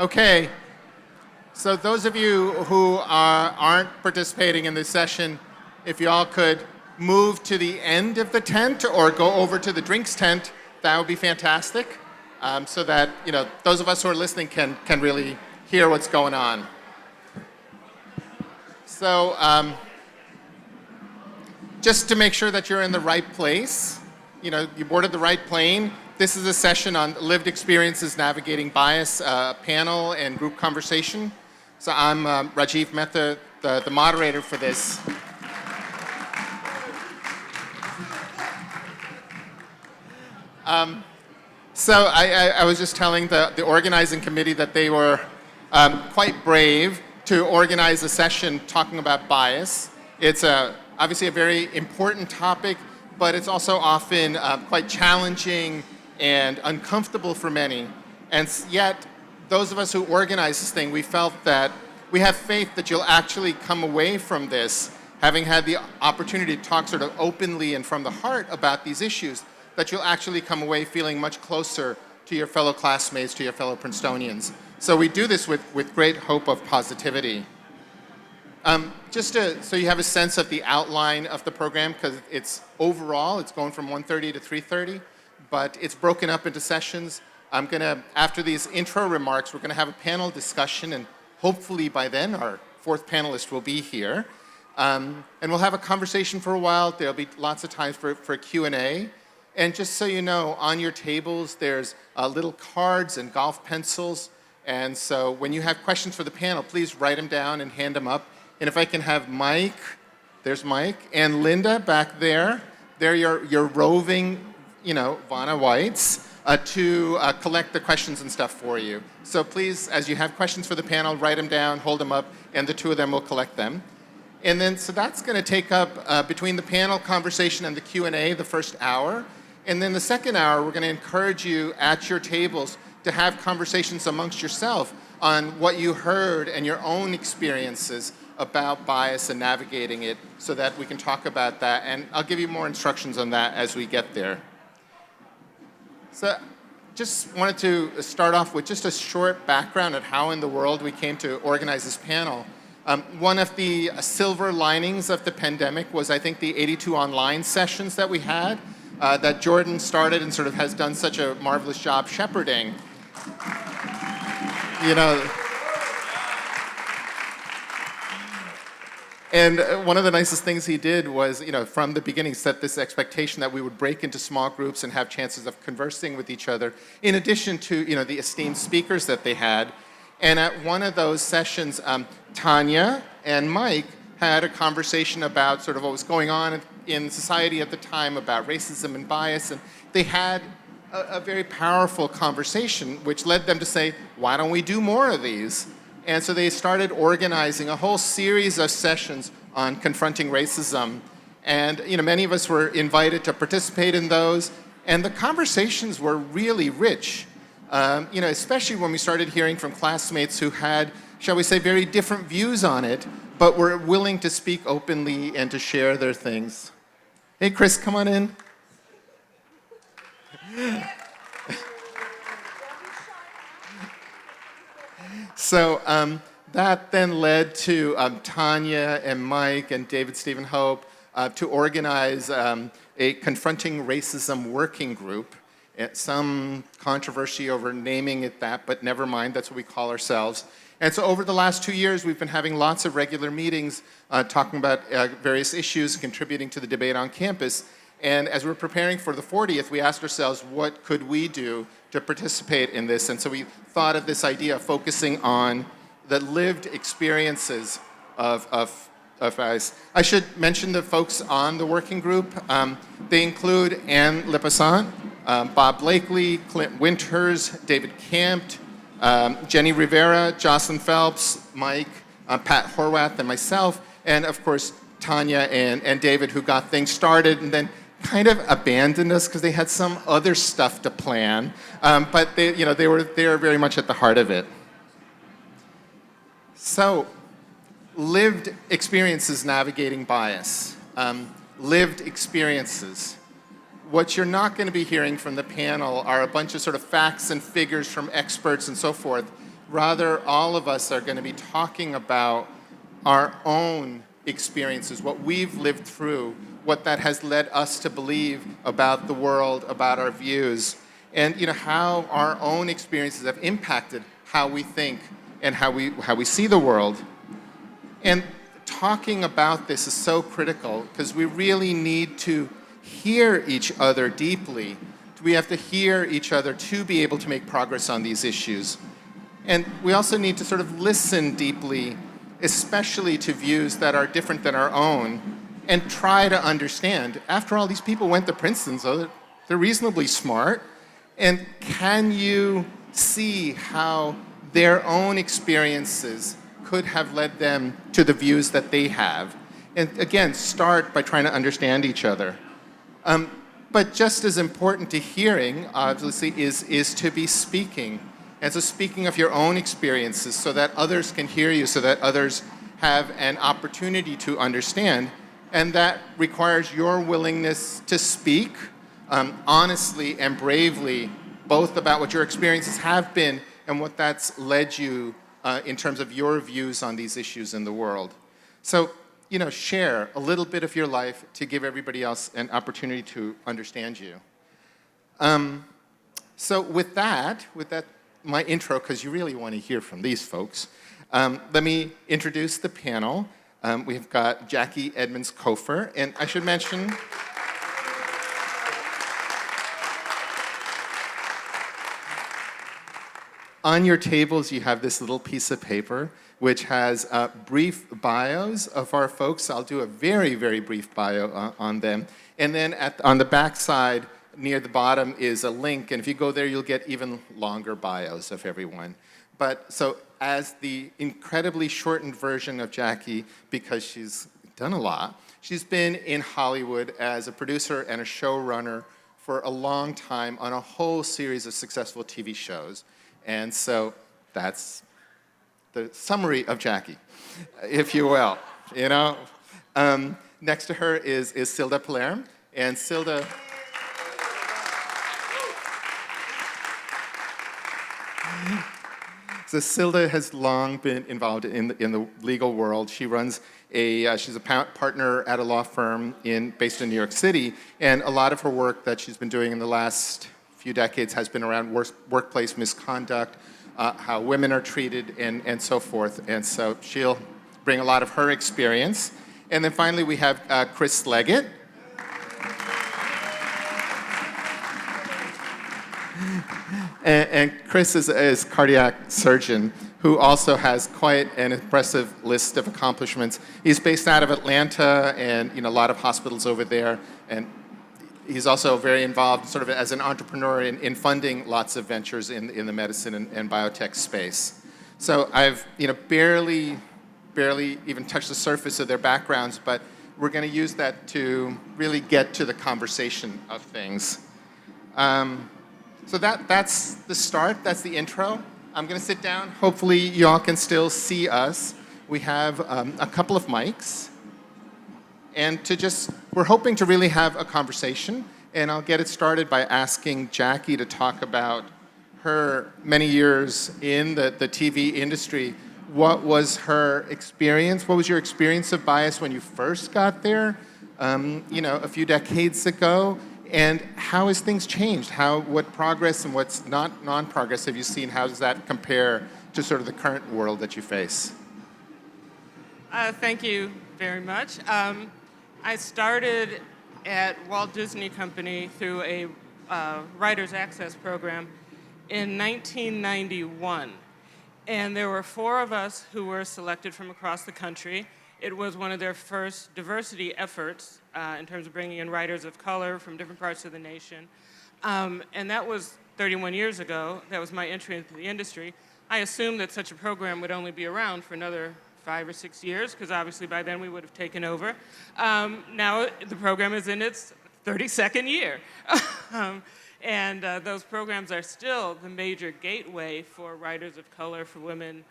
Okay, so those of you who aren't participating in this session, if you all could move to the end of the tent or go over to the drinks tent, that would be fantastic, so that those of us who are listening can really hear what's going on. So just to make sure that you're in the right place, you boarded the right plane. This is a session on lived experiences navigating bias, panel and group conversation. So I'm Rajiv Mehta, the moderator for this. So I was just telling the organizing committee that they were quite brave to organize a session talking about bias. It's obviously a very important topic, but it's also often quite challenging and uncomfortable for many. And yet, those of us who organize this thing, we felt that we have faith that you'll actually come away from this, having had the opportunity to talk sort of openly and from the heart about these issues, that you'll actually come away feeling much closer to your fellow classmates, to your fellow Princetonians. So we do this with great hope of positivity. Just so you have a sense of the outline of the program, because it's going from 1:30 to 3:30, but it's broken up into sessions. After these intro remarks, we're gonna have a panel discussion, and hopefully by then our fourth panelist will be here. And we'll have a conversation for a while. There'll be lots of time for Q&A. And just so you know, on your tables, there's little cards and golf pencils. And so when you have questions for the panel, please write them down and hand them up. And if I can have Mike, there's Mike, and Linda back there. They're your roving, Vanna Whites, to collect the questions and stuff for you. So please, as you have questions for the panel, write them down, hold them up, and the two of them will collect them. And then, so that's gonna take up, between the panel conversation and the Q&A, the first hour. And then the second hour, we're gonna encourage you at your tables to have conversations amongst yourself on what you heard and your own experiences about bias and navigating it, so that we can talk about that. And I'll give you more instructions on that as we get there. So just wanted to start off with just a short background of how in the world we came to organize this panel. One of the silver linings of the pandemic was, I think, the 82 online sessions that we had, that Jordan started and sort of has done such a marvelous job shepherding. And one of the nicest things he did was, from the beginning, set this expectation that we would break into small groups and have chances of conversing with each other, in addition to, the esteemed speakers that they had. And at one of those sessions, Tanya and Mike had a conversation about sort of what was going on in society at the time about racism and bias, and they had a very powerful conversation, which led them to say, why don't we do more of these? And so they started organizing a whole series of sessions on confronting racism. And many of us were invited to participate in those, and the conversations were really rich. Especially when we started hearing from classmates who had, shall we say, very different views on it, but were willing to speak openly and to share their things. Hey, Chris, come on in. So that then led to Tanya and Mike and David Stephen Hope to organize a Confronting Racism working group. Some controversy over naming it that, but never mind, that's what we call ourselves. And so over the last 2 years, we've been having lots of regular meetings talking about various issues, contributing to the debate on campus. And as we're preparing for the 40th, we asked ourselves, what could we do to participate in this? And so we thought of this idea of focusing on the lived experiences of us. I should mention the folks on the working group. They include Anne Lippesant, Bob Blakely, Clint Winters, David Campt, Jenny Rivera, Jocelyn Phelps, Mike, Pat Horwath, and myself, and of course, Tanya and David, who got things started and then kind of abandoned us because they had some other stuff to plan, but they were very much at the heart of it. So, lived experiences navigating bias. Lived experiences. What you're not going to be hearing from the panel are a bunch of sort of facts and figures from experts and so forth, Rather, all of us are going to be talking about our own experiences, what we've lived through, what that has led us to believe about the world, about our views, and how our own experiences have impacted how we think and how we see the world. And talking about this is so critical because we really need to hear each other deeply. We have to hear each other to be able to make progress on these issues. And we also need to sort of listen deeply, especially to views that are different than our own, and try to understand. After all, these people went to Princeton, so they're reasonably smart. And can you see how their own experiences could have led them to the views that they have? And again, start by trying to understand each other. But just as important to hearing, obviously, is to be speaking. And so speaking of your own experiences so that others can hear you, so that others have an opportunity to understand. And that requires your willingness to speak honestly and bravely, both about what your experiences have been and what that's led you in terms of your views on these issues in the world. So, share a little bit of your life to give everybody else an opportunity to understand you. So with that, my intro, because you really want to hear from these folks, let me introduce the panel. We've got Jacque, Edmonds, Cofer, and I should mention, on your tables you have this little piece of paper which has brief bios of our folks. I'll do a very, very brief bio on them. And then on the back side, near the bottom, is a link, and if you go there, you'll get even longer bios of everyone. But so as the incredibly shortened version of Jacque, because she's done a lot, she's been in Hollywood as a producer and a showrunner for a long time on a whole series of successful TV shows. And so that's the summary of Jacque, if you will. Next to her is Silda Palerm, and Silda. So Silda has long been involved in the legal world. She runs she's a partner at a law firm based in New York City, and a lot of her work that she's been doing in the last few decades has been around workplace misconduct, how women are treated, and so forth. And so she'll bring a lot of her experience. And then finally we have Chris Leggett. And Chris is a cardiac surgeon who also has quite an impressive list of accomplishments. He's based out of Atlanta and a lot of hospitals over there. And he's also very involved sort of as an entrepreneur in funding lots of ventures in the medicine and biotech space. So I've barely even touched the surface of their backgrounds, but we're going to use that to really get to the conversation of things. So that's the start, that's the intro. I'm going to sit down. Hopefully you all can still see us. We have a couple of mics. And we're hoping to really have a conversation. And I'll get it started by asking Jacque to talk about her many years in the TV industry. What was her experience? What was your experience of bias when you first got there, a few decades ago? And how has things changed? What progress and what's not non-progress have you seen? How does that compare to sort of the current world that you face? Thank you very much. I started at Walt Disney Company through a Writers Access program in 1991. And there were 4 of us who were selected from across the country. It was one of their first diversity efforts in terms of bringing in writers of color from different parts of the nation. And that was 31 years ago. That was my entry into the industry. I assumed that such a program would only be around for another 5 or 6 years, because obviously by then we would have taken over. Now the program is in its 32nd year. And those programs are still the major gateway for writers of color, for women,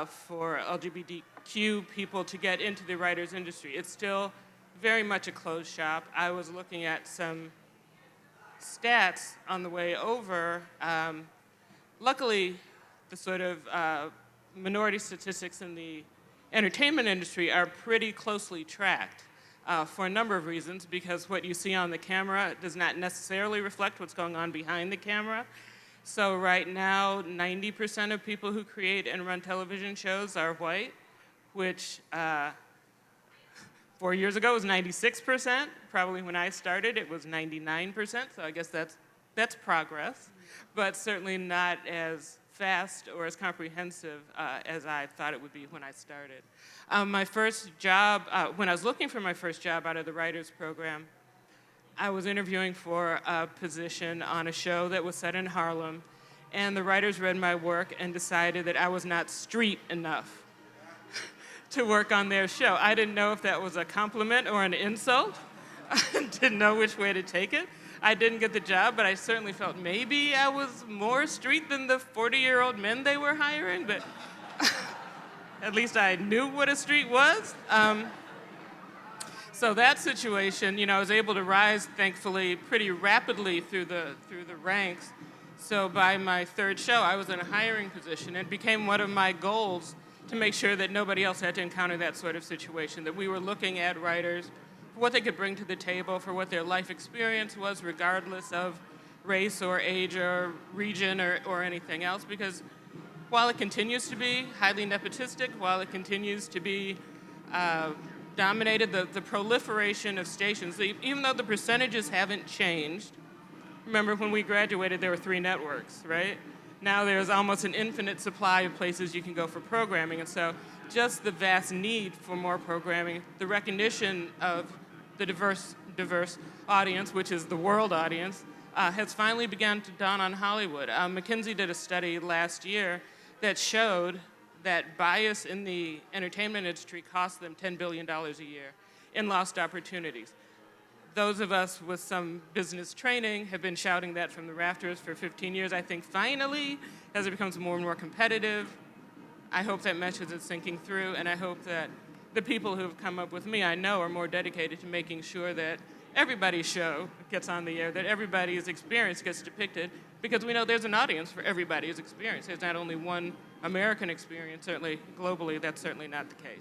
for LGBTQ people to get into the writers industry. It's still very much a closed shop. I was looking at some stats on the way over. Luckily, the sort of minority statistics in the entertainment industry are pretty closely tracked for a number of reasons, because what you see on the camera does not necessarily reflect what's going on behind the camera. So right now, 90% of people who create and run television shows are white, which 4 years ago was 96%. Probably when I started, it was 99%, so I guess that's progress, but certainly not as fast or as comprehensive as I thought it would be when I started. My first job, when I was looking for my first job out of the writers program, I was interviewing for a position on a show that was set in Harlem, and the writers read my work and decided that I was not street enough to work on their show. I didn't know if that was a compliment or an insult. I didn't know which way to take it. I didn't get the job, but I certainly felt maybe I was more street than the 40-year-old men they were hiring, but at least I knew what a street was. So that situation, I was able to rise, thankfully, pretty rapidly through the ranks. So by my third show, I was in a hiring position. It became one of my goals to make sure that nobody else had to encounter that sort of situation, that we were looking at writers for what they could bring to the table, for what their life experience was, regardless of race or age or region or anything else. Because while it continues to be highly nepotistic, while it continues to be dominated, the proliferation of stations, even though the percentages haven't changed, remember when we graduated there were 3 networks, right? Now there's almost an infinite supply of places you can go for programming, and so just the vast need for more programming, the recognition of the diverse audience, which is the world audience, has finally begun to dawn on Hollywood. McKinsey did a study last year that showed that bias in the entertainment industry costs them $10 billion a year in lost opportunities. Those of us with some business training have been shouting that from the rafters for 15 years. I think finally, as it becomes more and more competitive, I hope that message is sinking through, and I hope that the people who have come up with me, I know, are more dedicated to making sure that everybody's show gets on the air, that everybody's experience gets depicted, because we know there's an audience for everybody's experience. There's not only one American experience, certainly globally, that's certainly not the case.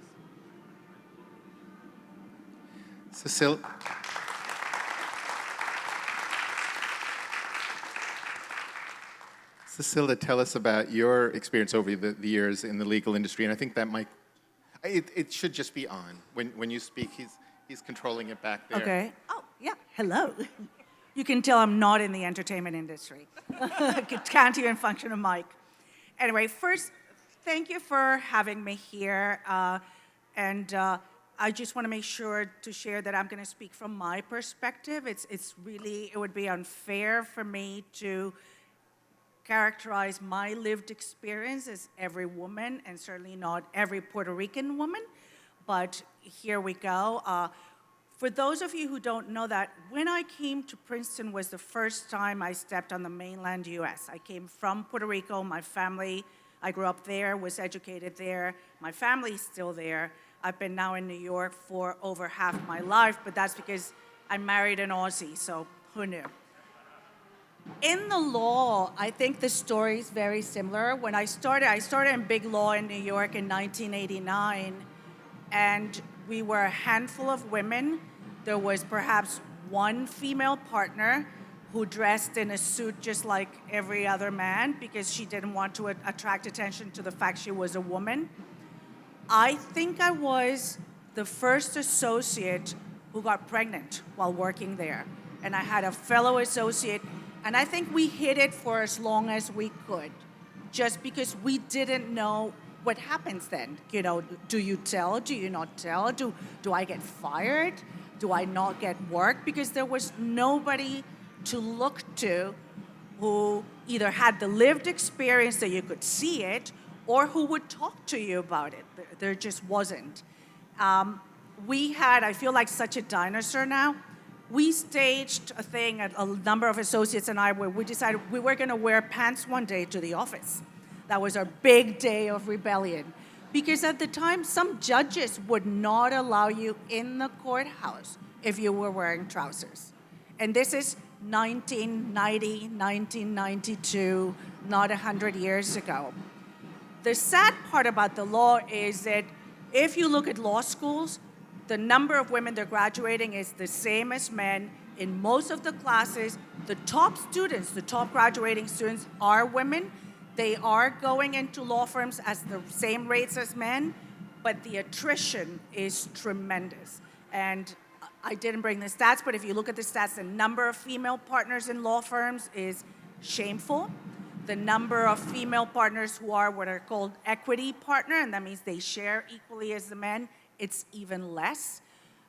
Silda, tell us about your experience over the years in the legal industry, and I think that might, it should just be on. When you speak, he's controlling it back there. Okay. Oh, yeah, hello. You can tell I'm not in the entertainment industry. Can't even function a mic. Anyway, first, thank you for having me here, and I just want to make sure to share that I'm going to speak from my perspective. It's really, it would be unfair for me to characterize my lived experience as every woman, and certainly not every Puerto Rican woman, but here we go. For those of you who don't know that, when I came to Princeton was the first time I stepped on the mainland US. I came from Puerto Rico, my family, I grew up there, was educated there, my family's still there. I've been now in New York for over half my life, but that's because I married an Aussie, so who knew? In the law, I think the story is very similar. When I started in big law in New York in 1989, and we were a handful of women. There was perhaps one female partner who dressed in a suit just like every other man because she didn't want to attract attention to the fact she was a woman. I think I was the first associate who got pregnant while working there. And I had a fellow associate, and I think we hid it for as long as we could, just because we didn't know what happens then. Do you tell? Do you not tell? Do I get fired? Do I not get work? Because there was nobody to look to who either had the lived experience that you could see it or who would talk to you about it. There just wasn't. I feel like such a dinosaur now. We staged a thing, a number of associates and I, where we decided we were going to wear pants one day to the office. That was our big day of rebellion. Because at the time, some judges would not allow you in the courthouse if you were wearing trousers. And this is 1990, 1992, not 100 years ago. The sad part about the law is that if you look at law schools, the number of women that are graduating is the same as men. In most of the classes, the top students, the top graduating students are women. They are going into law firms at the same rates as men, but the attrition is tremendous. And I didn't bring the stats, but if you look at the stats, the number of female partners in law firms is shameful. The number of female partners who are what are called equity partner, and that means they share equally as the men, it's even less.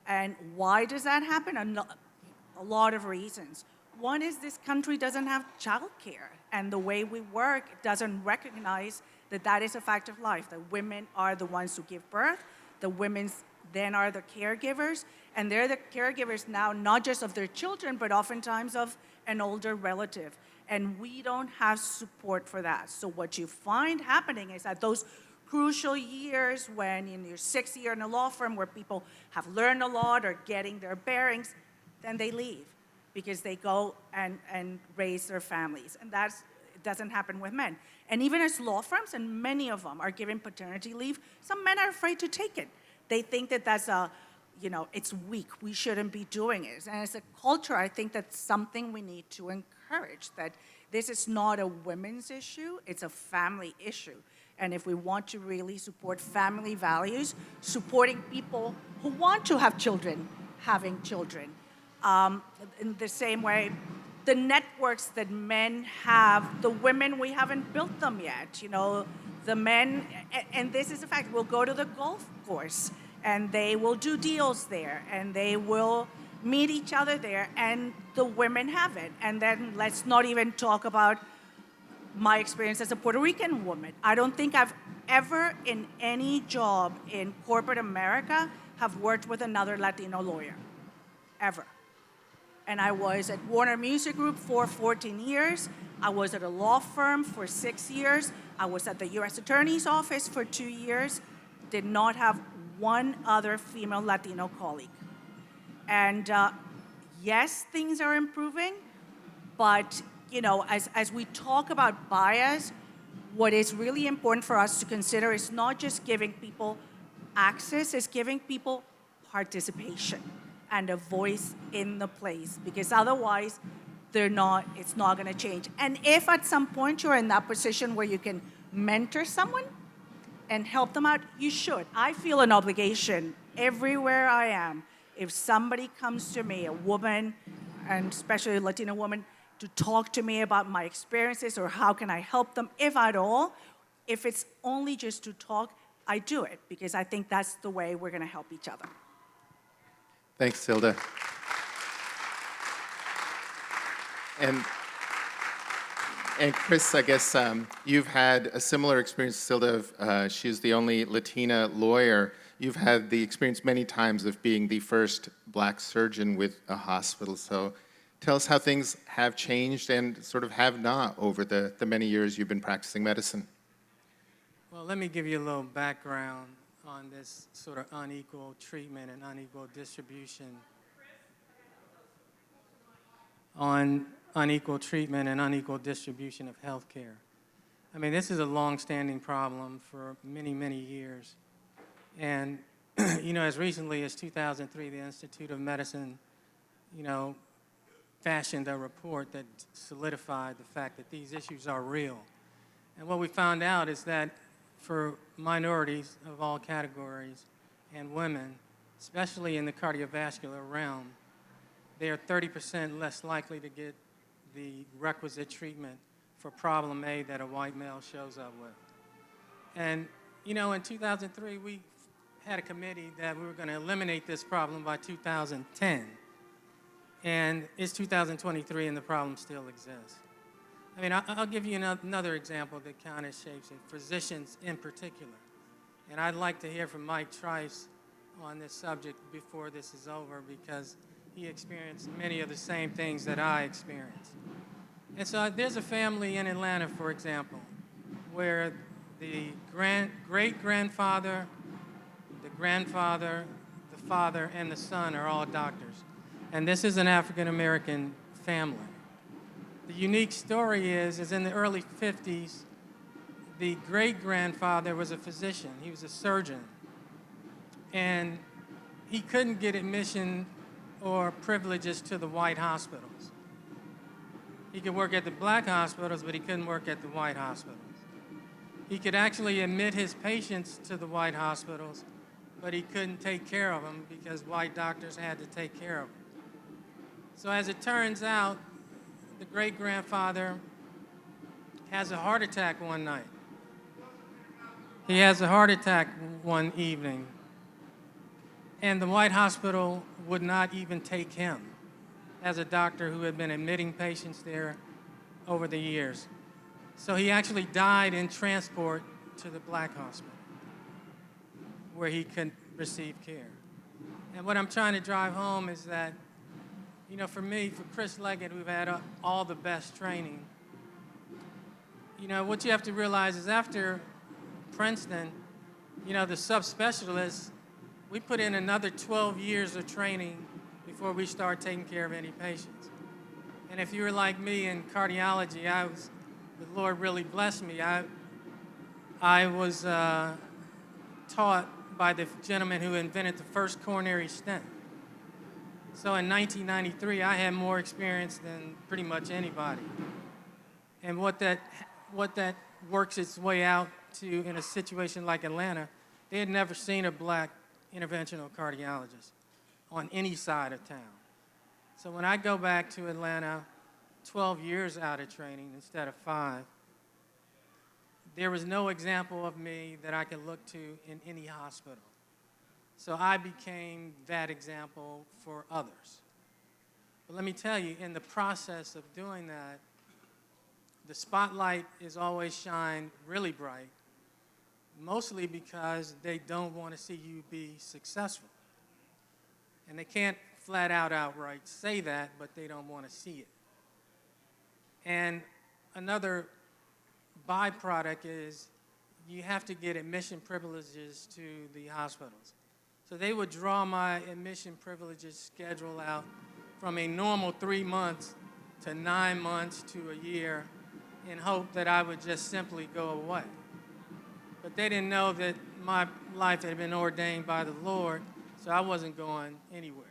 And why does that happen? A lot of reasons. One is this country doesn't have childcare, and the way we work doesn't recognize that that is a fact of life, that women are the ones who give birth, the women then are the caregivers, and they're the caregivers now not just of their children, but oftentimes of an older relative. And we don't have support for that. So what you find happening is that those crucial years when in your 6th year in a law firm where people have learned a lot or getting their bearings, then they leave because they go and raise their families. And it doesn't happen with men. And even as law firms, and many of them are giving paternity leave, some men are afraid to take it. They think that that's it's weak. We shouldn't be doing it. And as a culture, I think that's something we need to encourage, that this is not a women's issue, it's a family issue. And if we want to really support family values, supporting people who want to have children, having children. In the same way, the networks that men have, the women, we haven't built them yet. The men, and this is a fact, will go to the golf course and they will do deals there and they will meet each other there, and the women haven't. And then let's not even talk about my experience as a Puerto Rican woman. I don't think I've ever in any job in corporate America have worked with another Latino lawyer, ever. And I was at Warner Music Group for 14 years. I was at a law firm for 6 years. I was at the U.S. Attorney's Office for 2 years. Did not have one other female Latino colleague. And yes, things are improving, but as we talk about bias, what is really important for us to consider is not just giving people access, it's giving people participation and a voice in the place, because otherwise it's not going to change. And if at some point you're in that position where you can mentor someone and help them out, you should. I feel an obligation everywhere I am. If somebody comes to me, a woman, and especially a Latina woman, to talk to me about my experiences or how can I help them, if at all, if it's only just to talk, I do it, because I think that's the way we're going to help each other. Thanks, Silda. And Chris, I guess you've had a similar experience, Silda. She's the only Latina lawyer. You've had the experience many times of being the first black surgeon with a hospital. So tell us how things have changed and sort of have not over the many years you've been practicing medicine. Well, let me give you a little background on this sort of unequal treatment and unequal distribution. On unequal treatment and unequal distribution of health care. I mean, this is a long-standing problem for many, many years. And, as recently as 2003, the Institute of Medicine, fashioned a report that solidified the fact that these issues are real. And what we found out is that for minorities of all categories and women, especially in the cardiovascular realm, they are 30% less likely to get the requisite treatment for problem A that a white male shows up with. And, in 2003, we had a committee that we were going to eliminate this problem by 2010. And it's 2023 and the problem still exists. I mean, I'll give you another example that kind of shapes it, physicians in particular. And I'd like to hear from Mike Trice on this subject before this is over, because he experienced many of the same things that I experienced. And so there's a family in Atlanta, for example, where the great-grandfather, the grandfather, the father, and the son are all doctors. And this is an the great-grandfather was a physician. He was a surgeon. And he couldn't get admission or privileges to the white hospitals. He could work at the black hospitals, but he couldn't work at the white hospitals. He could actually admit his patients to the white hospitals, but he couldn't take care of them because white doctors had to take care of them. So as it turns out, the great-grandfather has a heart attack one night. He has a heart attack one evening, and the white hospital would not even take him as a doctor who had been admitting patients there over the years. So he actually died in transport to the black hospital where he could receive care. And what I'm trying to drive home is that, you know, for me, for Chris Leggett, who've had all the best training, you know, what you have to realize is after Princeton, you know, the subspecialists, we put in another 12 years of training before we start taking care of any patients. And if you were like me in cardiology, the Lord really blessed me. I was taught by the gentleman who invented the first coronary stent. So in 1993, I had more experience than pretty much anybody. And what that works its way out to in a situation like Atlanta, they had never seen a black interventional cardiologist on any side of town. So when I go back to Atlanta, 12 years out of training instead of 5, there was no example of me that I could look to in any hospital. So I became that example for others. But let me tell you, in the process of doing that, the spotlight is always shined really bright, mostly because they don't want to see you be successful. And they can't flat out outright say that, but they don't want to see it. And another byproduct is you have to get admission privileges to the hospitals. So they would draw my admission privileges schedule out from a normal 3 months to 9 months to a year in hope that I would just simply go away. But they didn't know that my life had been ordained by the Lord, so I wasn't going anywhere,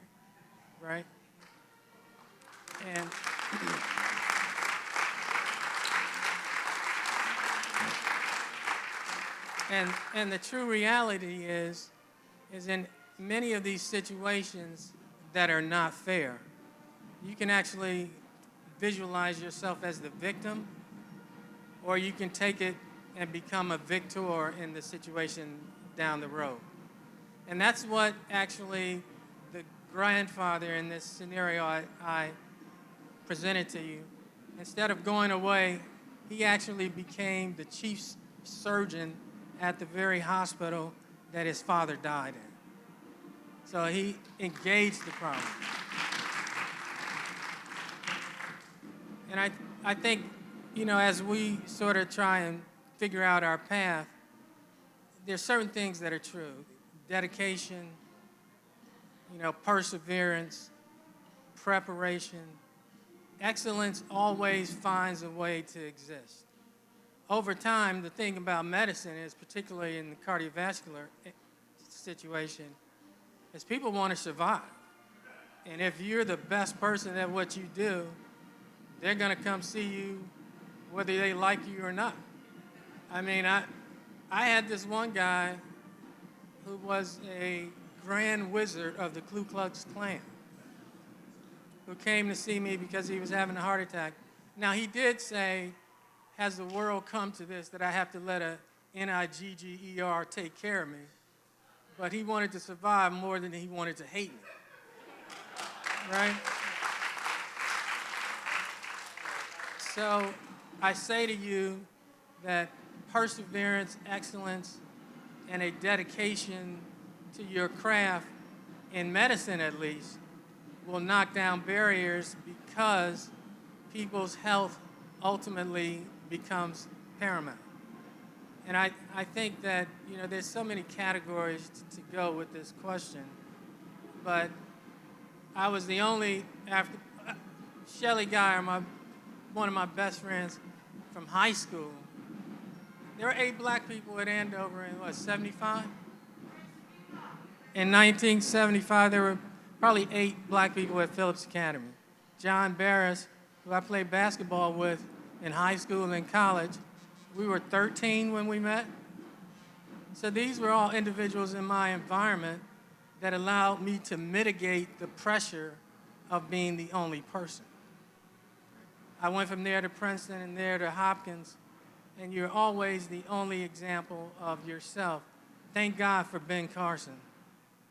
right? And the true reality is in many of these situations that are not fair, you can actually visualize yourself as the victim, or you can take it and become a victor in the situation down the road. And that's what actually the grandfather in this scenario I presented to you, instead of going away, he actually became the chief surgeon at the very hospital that his father died in. So he engaged the problem. And I think, you know, as we sort of try and figure out our path, there's certain things that are true. Dedication, you know, perseverance, preparation. Excellence always finds a way to exist. Over time, the thing about medicine is, particularly in the cardiovascular situation, is people want to survive. And if you're the best person at what you do, they're going to come see you whether they like you or not. I mean, I had this one guy who was a grand wizard of the Ku Klux Klan who came to see me because he was having a heart attack. Now, he did say, has the world come to this that I have to let a Nigger take care of me? But he wanted to survive more than he wanted to hate me, right? So I say to you that perseverance, excellence, and a dedication to your craft, in medicine at least, will knock down barriers because people's health ultimately becomes paramount. And I think that, you know, there's so many categories to go with this question, but I was the only, after Shelley Geyer, one of my best friends from high school, There were 8 black people at Andover in, what, 75? In 1975, there were probably 8 black people at Phillips Academy. John Barris, who I played basketball with in high school and college, we were 13 when we met. So these were all individuals in my environment that allowed me to mitigate the pressure of being the only person. I went from there to Princeton and there to Hopkins, and you're always the only example of yourself. Thank God for Ben Carson,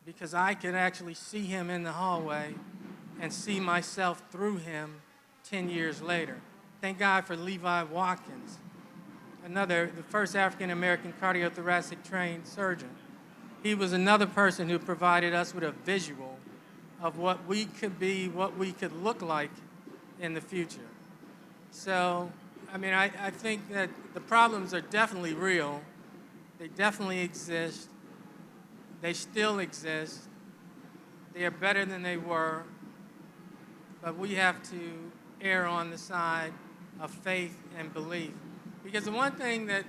because I could actually see him in the hallway and see myself through him 10 years later. Thank God for Levi Watkins, the first African-American cardiothoracic trained surgeon. He was another person who provided us with a visual of what we could be, what we could look like in the future. So, I mean, I think that the problems are definitely real. They definitely exist. They still exist. They are better than they were. But we have to err on the side of faith and belief. Because the one thing that,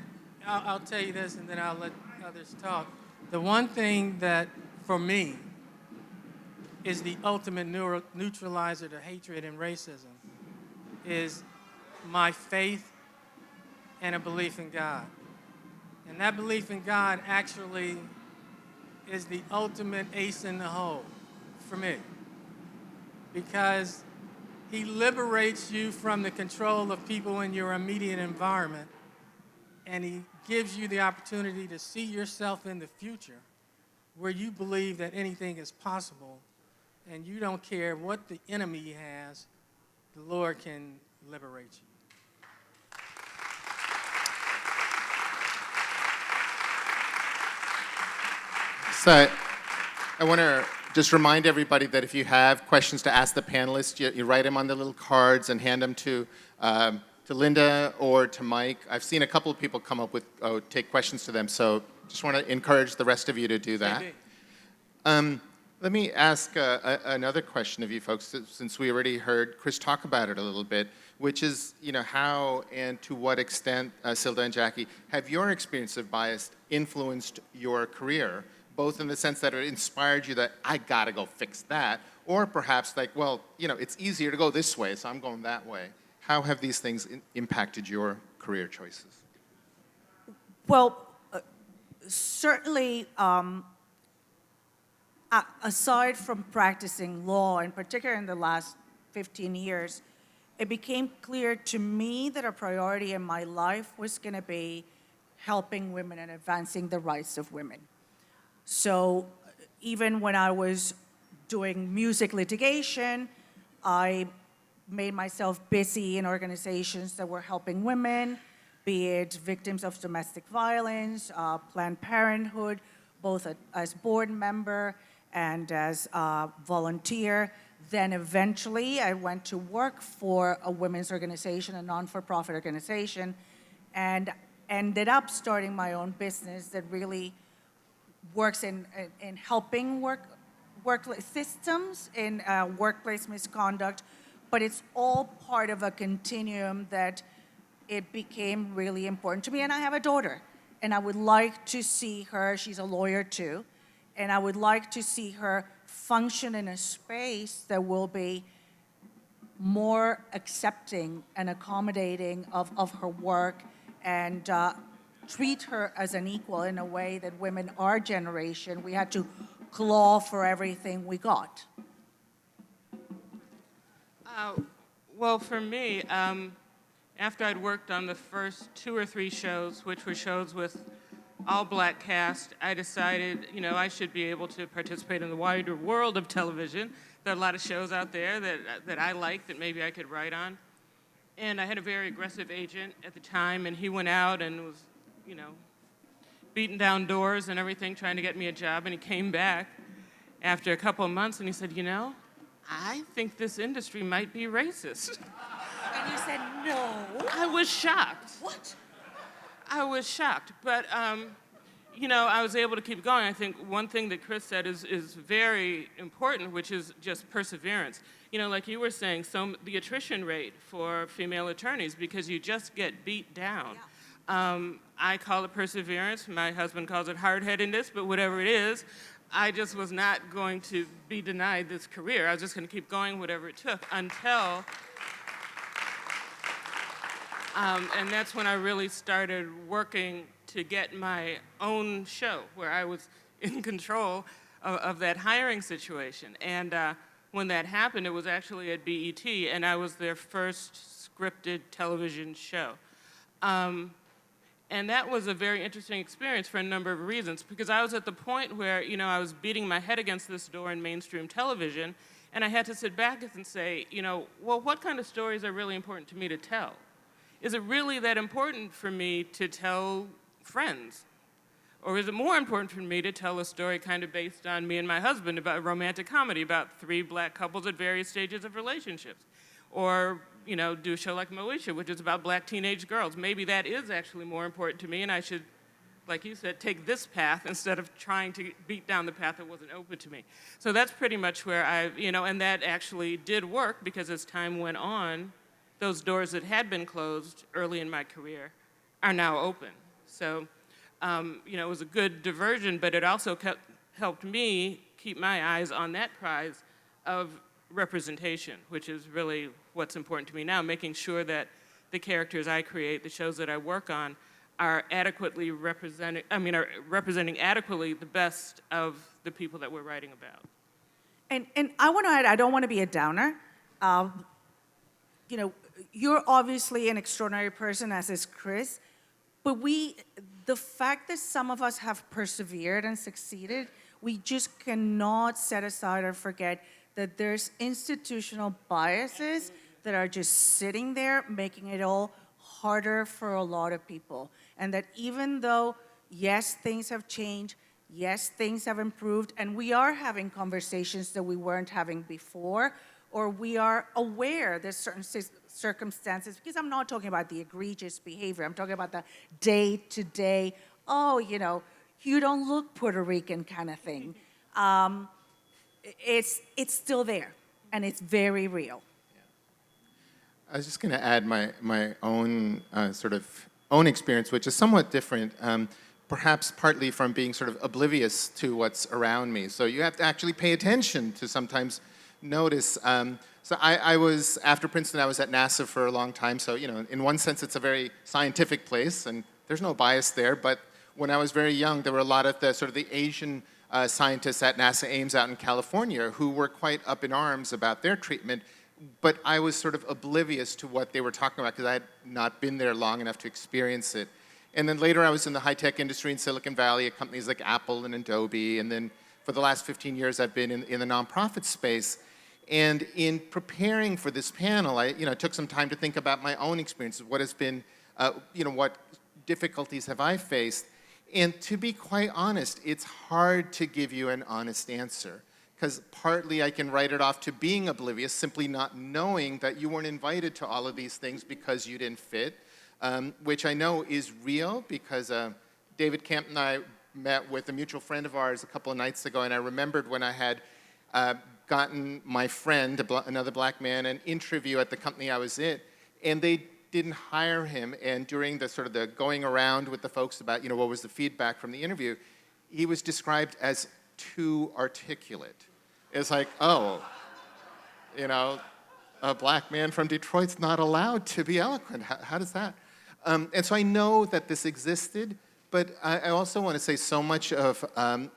I'll tell you this and then I'll let others talk. The one thing that, for me, is the ultimate neutralizer to hatred and racism is my faith and a belief in God. And that belief in God actually is the ultimate ace in the hole for me. Because he liberates you from the control of people in your immediate environment, and he gives you the opportunity to see yourself in the future where you believe that anything is possible and you don't care what the enemy has, the Lord can liberate you. So I want to just remind everybody that if you have questions to ask the panelists, you write them on the little cards and hand them to Linda or to Mike. I've seen a couple of people come up with, take questions to them, so just want to encourage the rest of you to do that. Let me ask another question of you folks, since we already heard Chris talk about it a little bit, which is, how and to what extent, Silda and Jacque, have your experience of bias influenced your career, both in the sense that it inspired you that I gotta go fix that, or perhaps like, well, it's easier to go this way, so I'm going that way. How have these things impacted your career choices? Well, certainly, aside from practicing law, in particular in the last 15 years, it became clear to me that a priority in my life was going to be helping women and advancing the rights of women. So even when I was doing music litigation, I made myself busy in organizations that were helping women, be it victims of domestic violence, Planned Parenthood, both as board member and as a volunteer. Then eventually I went to work for a women's organization, a non-for-profit organization, and ended up starting my own business that really works in helping workplace systems, in workplace misconduct, but it's all part of a continuum that it became really important to me. And I have a daughter, and I would like to see her, she's a lawyer too, and I would like to see her function in a space that will be more accepting and accommodating of her work, and treat her as an equal in a way that women our generation, we had to claw for everything we got. Well, for me, after I'd worked on the first 2 or 3 shows, which were shows with all-black cast, I decided, I should be able to participate in the wider world of television. There are a lot of shows out there that I like that maybe I could write on. And I had a very aggressive agent at the time, and he went out and was, beating down doors and everything, trying to get me a job. And he came back after a couple of months, and he said, I think this industry might be racist. And you said, no. I was shocked. What? I was shocked. But, I was able to keep going. I think one thing that Chris said is very important, which is just perseverance. Like you were saying, the attrition rate for female attorneys, because you just get beat down. I call it perseverance. My husband calls it hard-headedness, but whatever it is, I just was not going to be denied this career. I was just going to keep going whatever it took until, and that's when I really started working to get my own show where I was in control of that hiring situation. And when that happened, it was actually at BET, and I was their first scripted television show. And that was a very interesting experience for a number of reasons, because I was at the point where, I was beating my head against this door in mainstream television, and I had to sit back and say, well, what kind of stories are really important to me to tell? Is it really that important for me to tell Friends? Or is it more important for me to tell a story kind of based on me and my husband, about a romantic comedy about 3 black couples at various stages of relationships? Or, do a show like Moesha, which is about black teenage girls. Maybe that is actually more important to me, and I should, like you said, take this path instead of trying to beat down the path that wasn't open to me. So that's pretty much where and that actually did work, because as time went on, those doors that had been closed early in my career are now open. So, it was a good diversion, but it also helped me keep my eyes on that prize of representation, which is really what's important to me now, making sure that the characters I create, the shows that I work on, are representing adequately the best of the people that we're writing about. And I want to add, I don't want to be a downer. You're obviously an extraordinary person, as is Chris, but the fact that some of us have persevered and succeeded, we just cannot set aside or forget that there's institutional biases that are just sitting there, making it all harder for a lot of people. And that even though, yes, things have changed, yes, things have improved, and we are having conversations that we weren't having before, or we are aware there's certain circumstances, because I'm not talking about the egregious behavior, I'm talking about the day-to-day, you don't look Puerto Rican kind of thing. It's still there, and it's very real. I was just going to add my own own experience, which is somewhat different, perhaps partly from being sort of oblivious to what's around me. So you have to actually pay attention to sometimes notice. So I was, after Princeton, I was at NASA for a long time. So, in one sense, it's a very scientific place, and there's no bias there. But when I was very young, there were a lot of the Asian scientists at NASA Ames out in California who were quite up in arms about their treatment. But I was sort of oblivious to what they were talking about, because I had not been there long enough to experience it. And then later I was in the high-tech industry in Silicon Valley at companies like Apple and Adobe. And then for the last 15 years, I've been in the nonprofit space. And in preparing for this panel, I took some time to think about my own experiences. What has been, what difficulties have I faced? And to be quite honest, it's hard to give you an honest answer, because partly I can write it off to being oblivious, simply not knowing that you weren't invited to all of these things because you didn't fit, which I know is real, because David Camp and I met with a mutual friend of ours a couple of nights ago, and I remembered when I had gotten my friend, another black man, an interview at the company I was in, and they didn't hire him, and during the going around with the folks about, what was the feedback from the interview, he was described as too articulate. It's like, a black man from Detroit's not allowed to be eloquent. How does that? And so I know that this existed, but I also want to say so much of,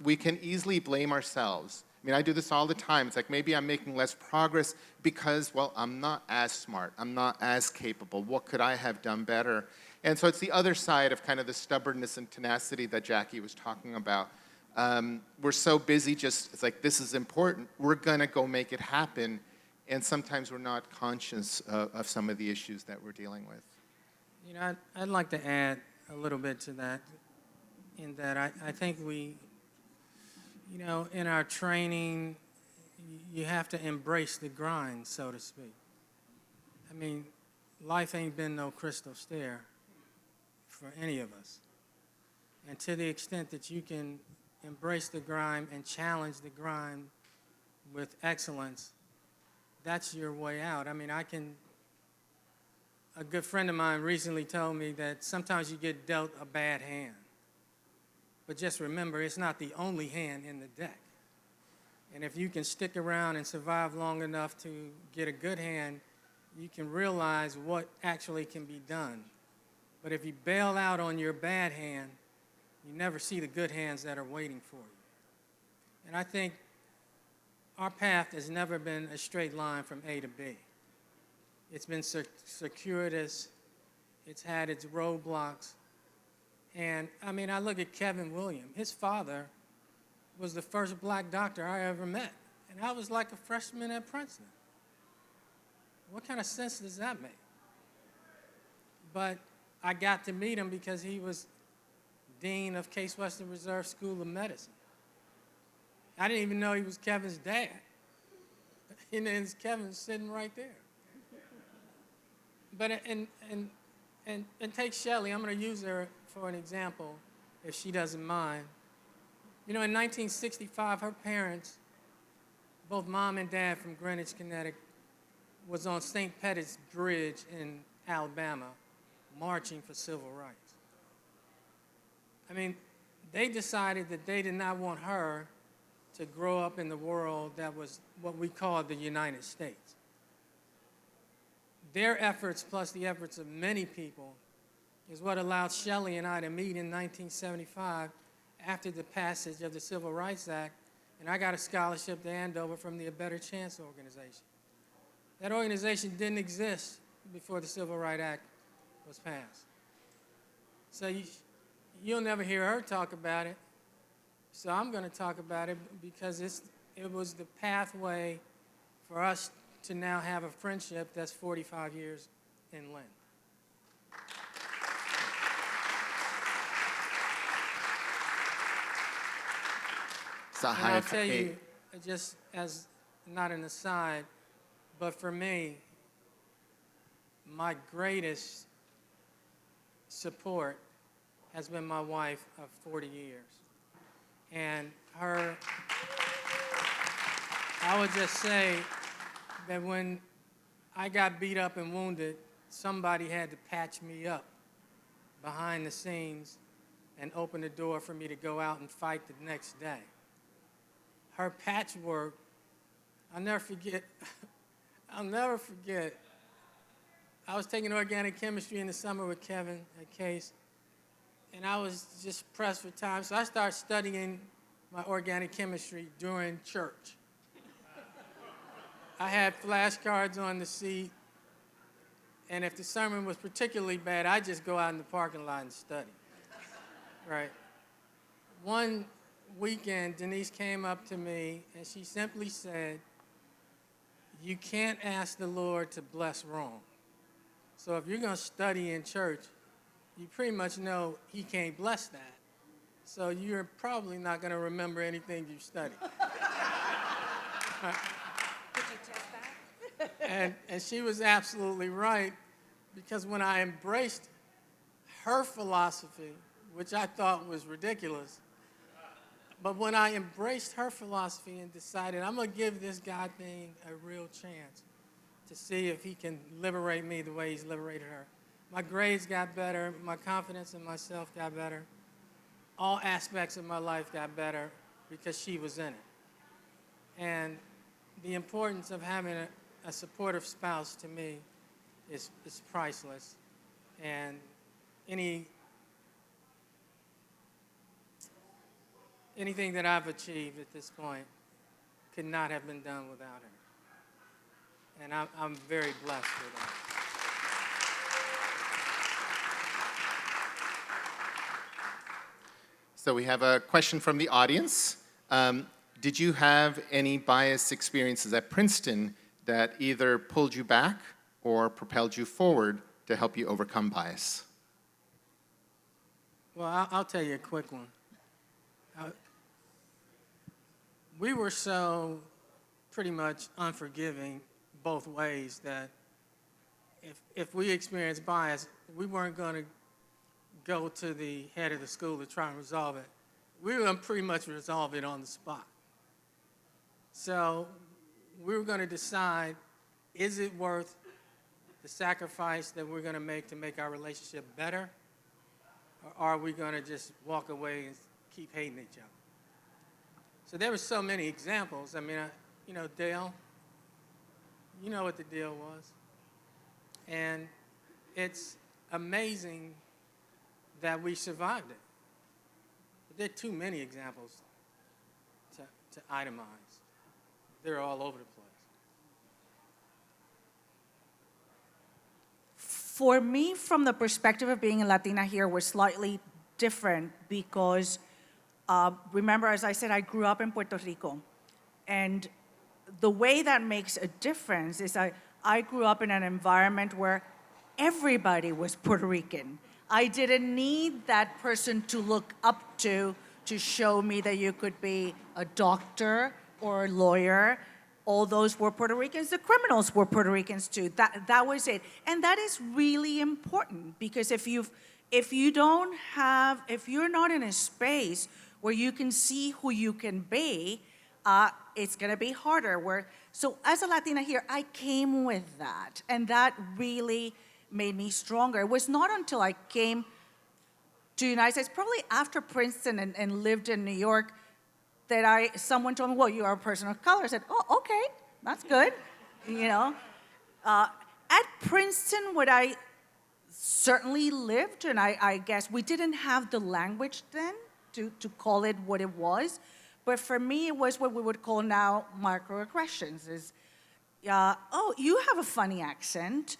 we can easily blame ourselves. I mean, I do this all the time. It's like, maybe I'm making less progress because, well, I'm not as smart. I'm not as capable. What could I have done better? And so it's the other side of kind of the stubbornness and tenacity that Jacque was talking about. We're so busy it's like, this is important. We're going to go make it happen. And sometimes we're not conscious of some of the issues that we're dealing with. I'd like to add a little bit to that, in that I think we, in our training, you have to embrace the grind, so to speak. I mean, life ain't been no crystal stair for any of us. And to the extent that you can embrace the grind and challenge the grind with excellence, that's your way out. I mean, I can a good friend of mine recently told me that sometimes you get dealt a bad hand. But just remember, it's not the only hand in the deck. And if you can stick around and survive long enough to get a good hand, you can realize what actually can be done. But if you bail out on your bad hand, you never see the good hands that are waiting for you. And I think our path has never been a straight line from A to B. It's been circuitous. It's had its roadblocks. And I mean, I look at Kevin Williams. His father was the first black doctor I ever met. And I was like a freshman at Princeton. What kind of sense does that make? But I got to meet him because he was dean of Case Western Reserve School of Medicine. I didn't even know he was Kevin's dad. And then Kevin's sitting right there. But and take Shelley. I'm going to use her for an example, if she doesn't mind. You know, in 1965, her parents, both mom and dad from Greenwich, Connecticut, was on St. Peter's Bridge in Alabama, marching for civil rights. I mean, they decided that they did not want her to grow up in the world that was what we call the United States. Their efforts, plus the efforts of many people, is what allowed Shelley and I to meet in 1975 after the passage of the Civil Rights Act, and I got a scholarship to Andover from the A Better Chance organization. That organization didn't exist before the Civil Rights Act was passed. So you'll never hear her talk about it. So I'm going to talk about it because it was the pathway for us to now have a friendship that's 45 years in length. And I'll tell you, just as not an aside, but for me, my greatest support has been my wife of 40 years. And I would just say that when I got beat up and wounded, somebody had to patch me up behind the scenes and open the door for me to go out and fight the next day. Her patchwork, I'll never forget. I was taking organic chemistry in the summer with Kevin at Case, and I was just pressed for time, so I started studying my organic chemistry during church. I had flashcards on the seat, and if the sermon was particularly bad, I'd just go out in the parking lot and study, right? One weekend, Denise came up to me, and she simply said, "You can't ask the Lord to bless wrong. So if you're going to study in church, you pretty much know he can't bless that. So you're probably not going to remember anything you studied." Did you test that? And she was absolutely right, because when I embraced her philosophy, which I thought was ridiculous, but when I embraced her philosophy and decided I'm going to give this God thing a real chance to see if he can liberate me the way he's liberated her, my grades got better, my confidence in myself got better, all aspects of my life got better because she was in it. And the importance of having a supportive spouse to me is priceless. And anything that I've achieved at this point could not have been done without her. And I'm very blessed with that. So we have a question from the audience. Did you have any bias experiences at Princeton that either pulled you back or propelled you forward to help you overcome bias? Well, I'll tell you a quick one. We were so pretty much unforgiving both ways that if we experienced bias, we weren't going to go to the head of the school to try and resolve it. We were going to pretty much resolve it on the spot. So we were going to decide, is it worth the sacrifice that we're going to make our relationship better? Or are we going to just walk away and keep hating each other? So there were so many examples. I mean, Dale, you know what the deal was. And it's amazing that we survived it. But there are too many examples to itemize. They're all over the place. For me, from the perspective of being a Latina here, was slightly different because, remember, as I said, I grew up in Puerto Rico. And the way that makes a difference is I grew up in an environment where everybody was Puerto Rican. I didn't need that person to look up to show me that you could be a doctor or a lawyer. All those were Puerto Ricans. The criminals were Puerto Ricans too. That was it. And that is really important because if you're not in a space where you can see who you can be, it's gonna be harder. So as a Latina here, I came with that, and that really made me stronger. It was not until I came to the United States, probably after Princeton and lived in New York, that someone told me, well, you are a person of color. I said, oh, okay, that's good, At Princeton, what I certainly lived, and I guess we didn't have the language then to call it what it was, but for me, it was what we would call now microaggressions. Oh, you have a funny accent.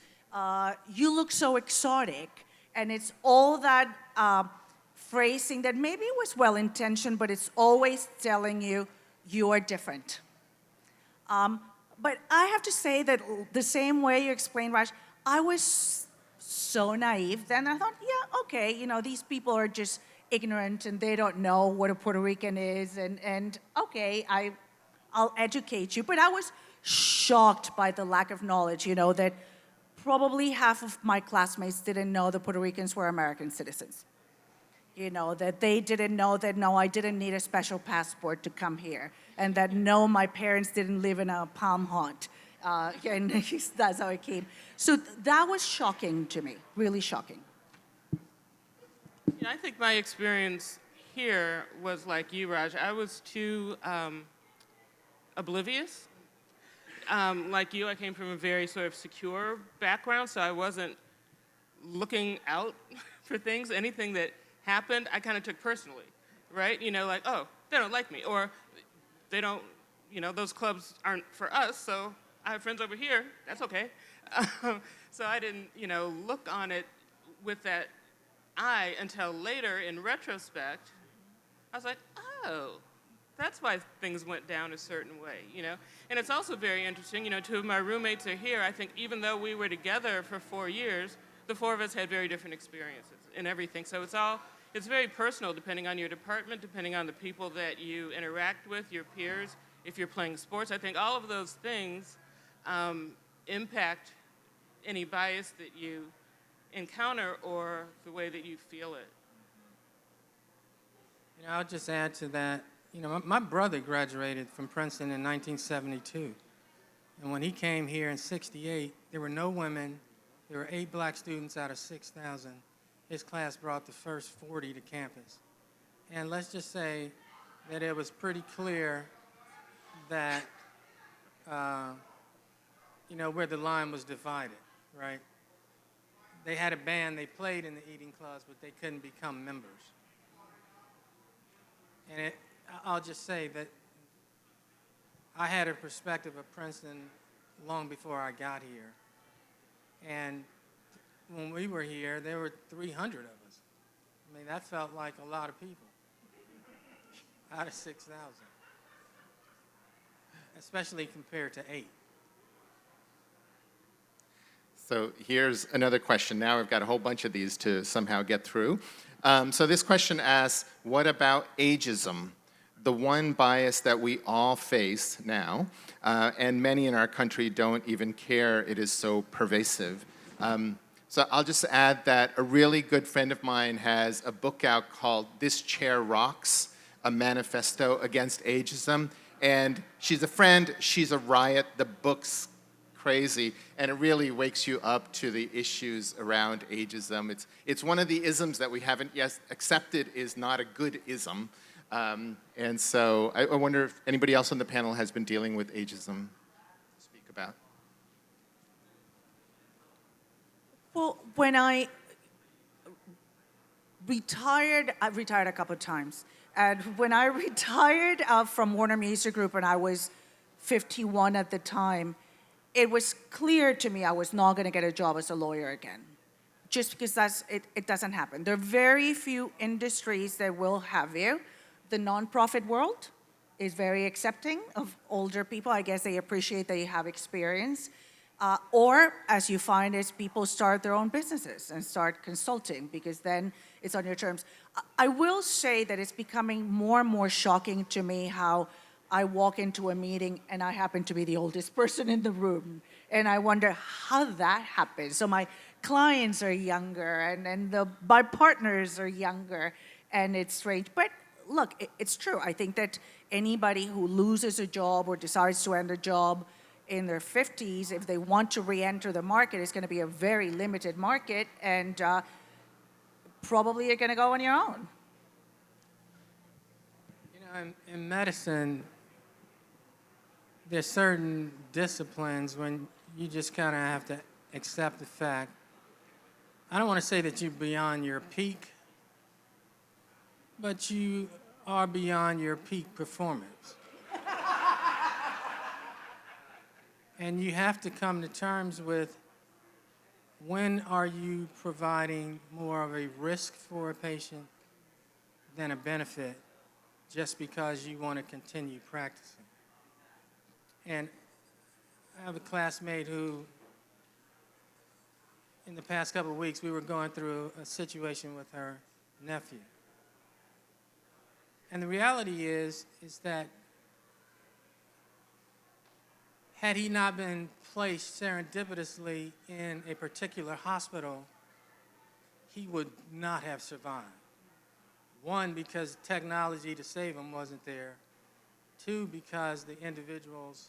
You look so exotic. And it's all that phrasing that maybe was well-intentioned, but it's always telling you, you are different. But I have to say that the same way you explained, Raj, I was so naive then. I thought, yeah, okay, these people are just ignorant and they don't know what a Puerto Rican is, and okay, I'll educate you. But I was shocked by the lack of knowledge, that probably half of my classmates didn't know that Puerto Ricans were American citizens. That they didn't know that, no, I didn't need a special passport to come here, and that, no, my parents didn't live in a palm hut, and that's how I came. So that was shocking to me, really shocking. I think my experience here was like you, Raj. I was too oblivious. Like you, I came from a very sort of secure background, so I wasn't looking out for things. Anything that happened, I kind of took personally, right? Like, oh, they don't like me, or they don't, those clubs aren't for us, so I have friends over here, that's okay. So I didn't, look on it with that eye until later, in retrospect, I was like, oh, that's why things went down a certain way, And it's also very interesting, two of my roommates are here. I think even though we were together for 4 years, the four of us had very different experiences and everything. So it's very personal depending on your department, depending on the people that you interact with, your peers, if you're playing sports. I think all of those things impact any bias that you encounter or the way that you feel it. I'll just add to that. My brother graduated from Princeton in 1972. And when he came here in 68, there were no women. There were 8 black students out of 6,000. His class brought the first 40 to campus. And let's just say that it was pretty clear that, where the line was divided, right? They had a band, they played in the eating clubs, but they couldn't become members. And I'll just say that I had a perspective of Princeton long before I got here. And when we were here, there were 300 of us. I mean, that felt like a lot of people out of 6,000, especially compared to 8. So here's another question. Now we've got a whole bunch of these to somehow get through. So this question asks, what about ageism? The one bias that we all face now, and many in our country don't even care it is so pervasive. So I'll just add that a really good friend of mine has a book out called This Chair Rocks, a Manifesto Against Ageism. And she's a friend, she's a riot. The book's crazy, and it really wakes you up to the issues around ageism. It's one of the isms that we haven't yet accepted is not a good ism. And so I wonder if anybody else on the panel has been dealing with ageism to speak about. Well, when I retired a couple of times. And when I retired from Warner Music Group, and I was 51 at the time, it was clear to me I was not going to get a job as a lawyer again, just because it doesn't happen. There are very few industries that will have you. The nonprofit world is very accepting of older people. I guess they appreciate that you have experience. Or, as you find, is people start their own businesses and start consulting, because then it's on your terms. I will say that it's becoming more and more shocking to me how I walk into a meeting and I happen to be the oldest person in the room. And I wonder how that happens. So my clients are younger, and my partners are younger, and it's strange. But look, it's true. I think that anybody who loses a job or decides to end a job in their 50s, if they want to re-enter the market, it's going to be a very limited market, and probably you're going to go on your own. You know, in medicine, there's certain disciplines when you just kind of have to accept the fact. I don't want to say that you're beyond your peak, but you are beyond your peak performance. And you have to come to terms with when are you providing more of a risk for a patient than a benefit just because you want to continue practicing. And I have a classmate who, in the past couple of weeks, we were going through a situation with her nephew. And the reality is that had he not been placed serendipitously in a particular hospital, he would not have survived. One, because technology to save him wasn't there. Two, because the individuals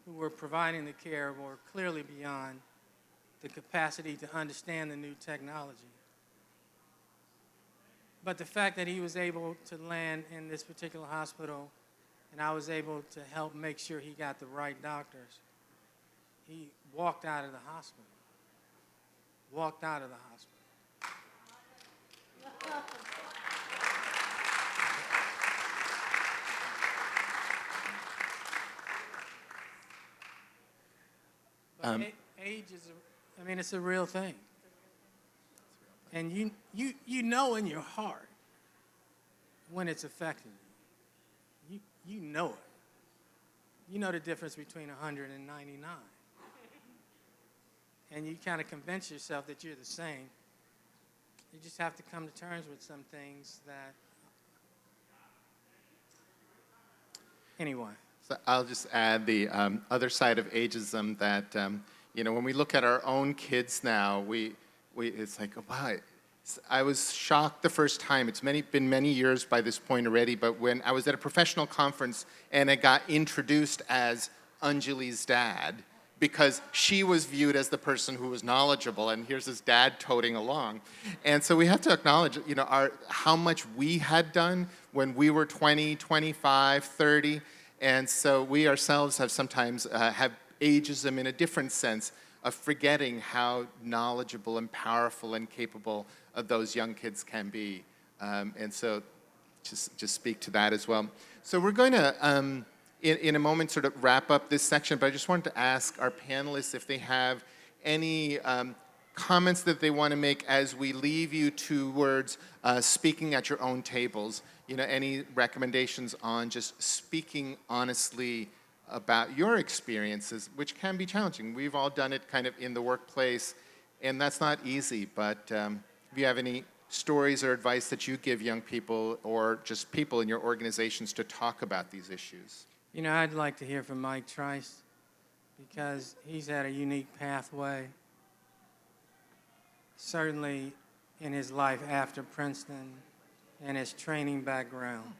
who were providing the care were clearly beyond the capacity to understand the new technology. But the fact that he was able to land in this particular hospital, and I was able to help make sure he got the right doctors, he walked out of the hospital. Walked out of the hospital. Age is, it's a real thing. And you know in your heart when it's affecting you. You know it. You know the difference between 100 and 99. And you kind of convince yourself that you're the same. You just have to come to terms with some things that, anyway. So I'll just add the other side of ageism that, when we look at our own kids now, it's like, wow, I was shocked the first time. It's been many years by this point already, but when I was at a professional conference and I got introduced as Anjali's dad, because she was viewed as the person who was knowledgeable, and here's his dad toting along. And so we have to acknowledge, how much we had done when we were 20, 25, 30, and so we ourselves have sometimes have ageism in a different sense of forgetting how knowledgeable and powerful and capable those young kids can be. And so just speak to that as well. So we're going to, in a moment, sort of wrap up this section, but I just wanted to ask our panelists if they have any comments that they want to make as we leave you towards speaking at your own tables. Any recommendations on just speaking honestly about your experiences, which can be challenging. We've all done it kind of in the workplace, and that's not easy, but if you have any stories or advice that you give young people or just people in your organizations to talk about these issues. I'd like to hear from Mike Trice, because he's had a unique pathway, certainly in his life after Princeton and his training background.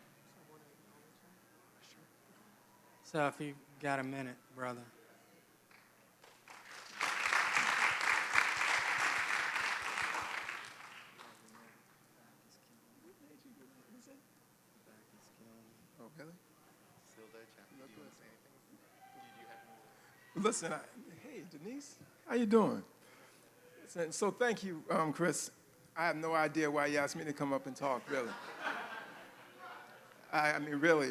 So if you've got a minute, brother. Really? Silda Chapter. Do you want to say anything? Did you have Listen, hey, Denise, how you doing? Listen, so thank you, Chris. I have no idea why you asked me to come up and talk, really. I mean, really,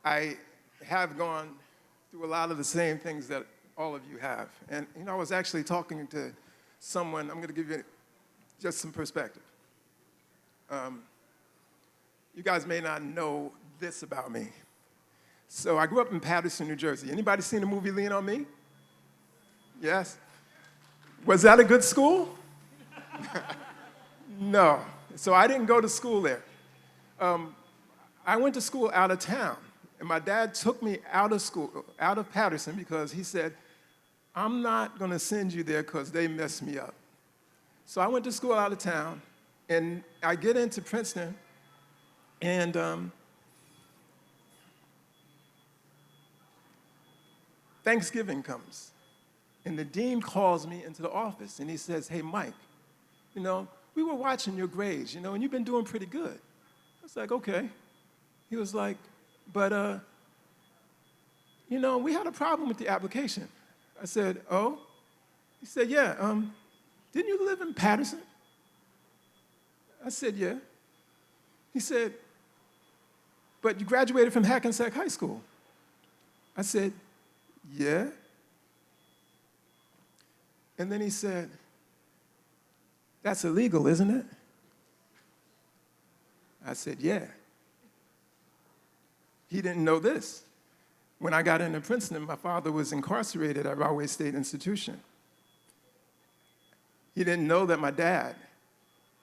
I have gone through a lot of the same things that all of you have. And, you know, I was actually talking to someone, I'm going to give you just some perspective. You guys may not know this about me. So I grew up in Paterson, New Jersey. Anybody seen the movie Lean on Me? Yes? Was that a good school? No. So I didn't go to school there. I went to school out of town. And my dad took me out of school, out of Paterson, because he said, I'm not going to send you there because they messed me up. So I went to school out of town, and I get into Princeton, and Thanksgiving comes. And the dean calls me into the office, and he says, hey, Mike, you know, we were watching your grades, you know, and you've been doing pretty good. I was like, okay. He was like, but, you know, we had a problem with the application. I said, oh? He said, yeah, didn't you live in Paterson? I said, yeah. He said, but you graduated from Hackensack High School. I said, yeah. And then he said, that's illegal, isn't it? I said, yeah. He didn't know this. When I got into Princeton, my father was incarcerated at Rahway State Institution. He didn't know that my dad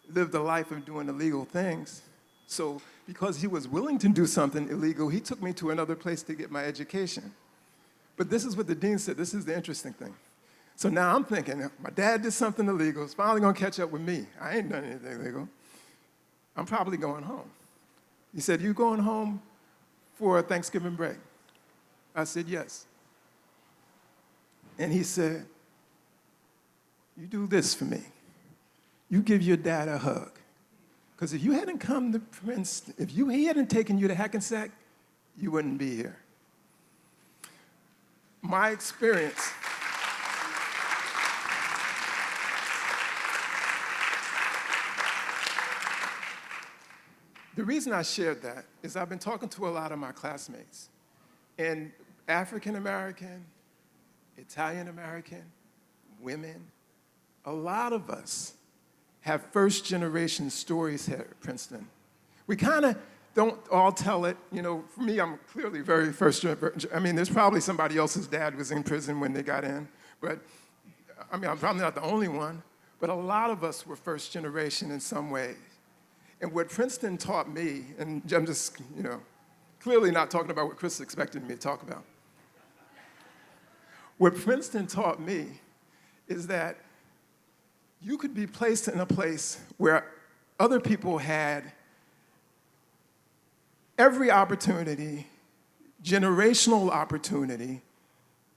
lived a life of doing illegal things. So because he was willing to do something illegal, he took me to another place to get my education. But this is what the dean said. This is the interesting thing. So now I'm thinking, my dad did something illegal. It's finally going to catch up with me. I ain't done anything illegal. I'm probably going home. He said, you going home for a Thanksgiving break? I said, yes. And he said, you do this for me. You give your dad a hug. Because if you hadn't come to Princeton, if he hadn't taken you to Hackensack, you wouldn't be here. My experience. The reason I shared that is I've been talking to a lot of my classmates. And African American, Italian American, women, a lot of us have first generation stories here at Princeton. We kind of don't all tell it. You know, for me, I'm clearly very first generation. I mean, there's probably somebody else's dad was in prison when they got in. But, I mean, I'm probably not the only one. But a lot of us were first generation in some ways. And what Princeton taught me, and I'm just, you know, clearly not talking about what Chris expected me to talk about. What Princeton taught me is that you could be placed in a place where other people had every opportunity, generational opportunity,